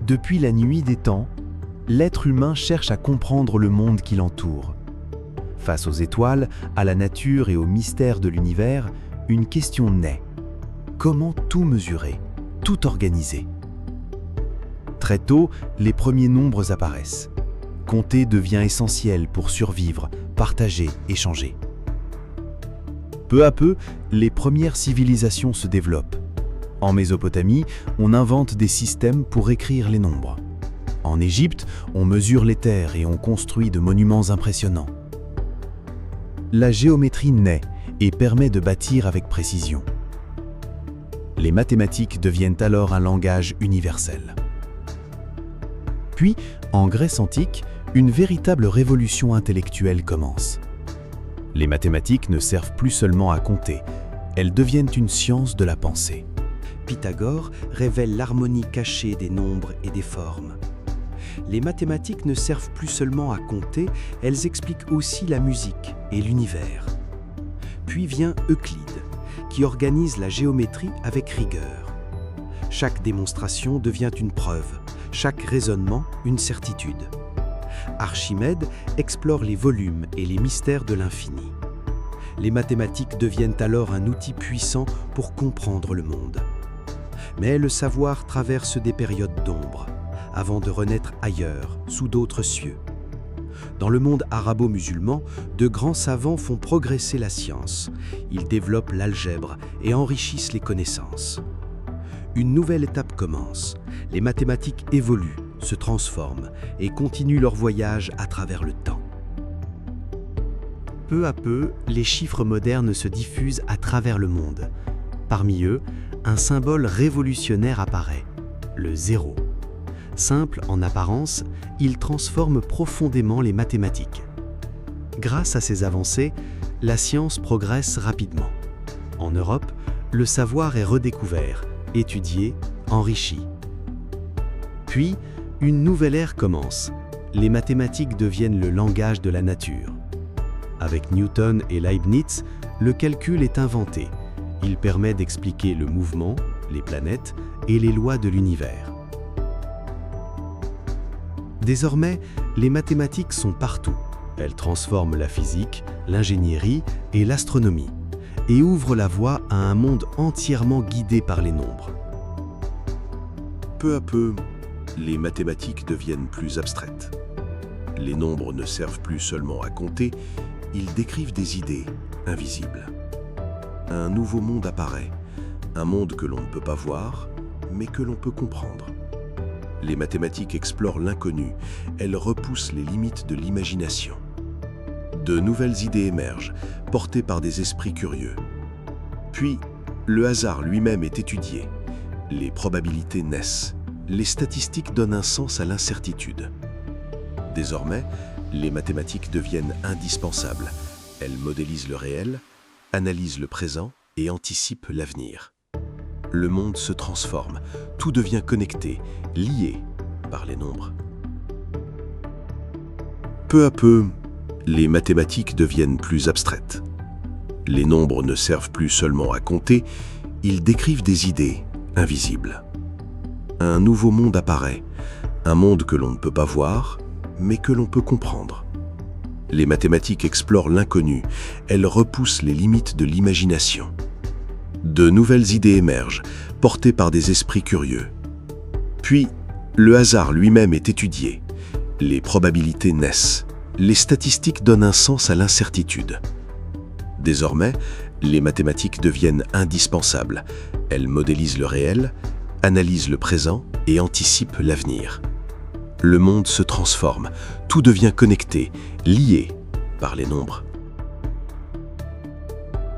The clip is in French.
Depuis la nuit des temps, l'être humain cherche à comprendre le monde qui l'entoure. Face aux étoiles, à la nature et aux mystères de l'univers, une question naît. Comment tout mesurer, tout organiser? Très tôt, les premiers nombres apparaissent. Compter devient essentiel pour survivre, partager, échanger. Peu à peu, les premières civilisations se développent. En Mésopotamie, on invente des systèmes pour écrire les nombres. En Égypte, on mesure les terres et on construit de monuments impressionnants. La géométrie naît et permet de bâtir avec précision. Les mathématiques deviennent alors un langage universel. Puis, en Grèce antique, une véritable révolution intellectuelle commence. Les mathématiques ne servent plus seulement à compter, elles deviennent une science de la pensée. Pythagore révèle l'harmonie cachée des nombres et des formes. Les mathématiques ne servent plus seulement à compter, elles expliquent aussi la musique et l'univers. Puis vient Euclide, qui organise la géométrie avec rigueur. Chaque démonstration devient une preuve, chaque raisonnement une certitude. Archimède explore les volumes et les mystères de l'infini. Les mathématiques deviennent alors un outil puissant pour comprendre le monde. Mais le savoir traverse des périodes d'ombre, avant de renaître ailleurs, sous d'autres cieux. Dans le monde arabo-musulman, de grands savants font progresser la science. Ils développent l'algèbre et enrichissent les connaissances. Une nouvelle étape commence. Les mathématiques évoluent, se transforment et continuent leur voyage à travers le temps. Peu à peu, les chiffres modernes se diffusent à travers le monde. Parmi eux, un symbole révolutionnaire apparaît, le zéro. Simple en apparence, il transforme profondément les mathématiques. Grâce à ces avancées, la science progresse rapidement. En Europe, le savoir est redécouvert, étudié, enrichi. Puis, une nouvelle ère commence. Les mathématiques deviennent le langage de la nature. Avec Newton et Leibniz, le calcul est inventé. Il permet d'expliquer le mouvement, les planètes et les lois de l'univers. Désormais, les mathématiques sont partout. Elles transforment la physique, l'ingénierie et l'astronomie et ouvrent la voie à un monde entièrement guidé par les nombres. Peu à peu, les mathématiques deviennent plus abstraites. Les nombres ne servent plus seulement à compter, ils décrivent des idées invisibles. Un nouveau monde apparaît, un monde que l'on ne peut pas voir, mais que l'on peut comprendre. Les mathématiques explorent l'inconnu, elles repoussent les limites de l'imagination. De nouvelles idées émergent, portées par des esprits curieux. Puis, le hasard lui-même est étudié. Les probabilités naissent. Les statistiques donnent un sens à l'incertitude. Désormais, les mathématiques deviennent indispensables. Elles modélisent le réel, analysent le présent et anticipent l'avenir. Le monde se transforme, tout devient connecté, lié par les nombres. Peu à peu, les mathématiques deviennent plus abstraites. Les nombres ne servent plus seulement à compter, ils décrivent des idées invisibles. Un nouveau monde apparaît, un monde que l'on ne peut pas voir, mais que l'on peut comprendre. Les mathématiques explorent l'inconnu, elles repoussent les limites de l'imagination. De nouvelles idées émergent, portées par des esprits curieux. Puis, le hasard lui-même est étudié. Les probabilités naissent. Les statistiques donnent un sens à l'incertitude. Désormais, les mathématiques deviennent indispensables. Elles modélisent le réel, analysent le présent et anticipent l'avenir. Le monde se transforme, tout devient connecté, lié par les nombres.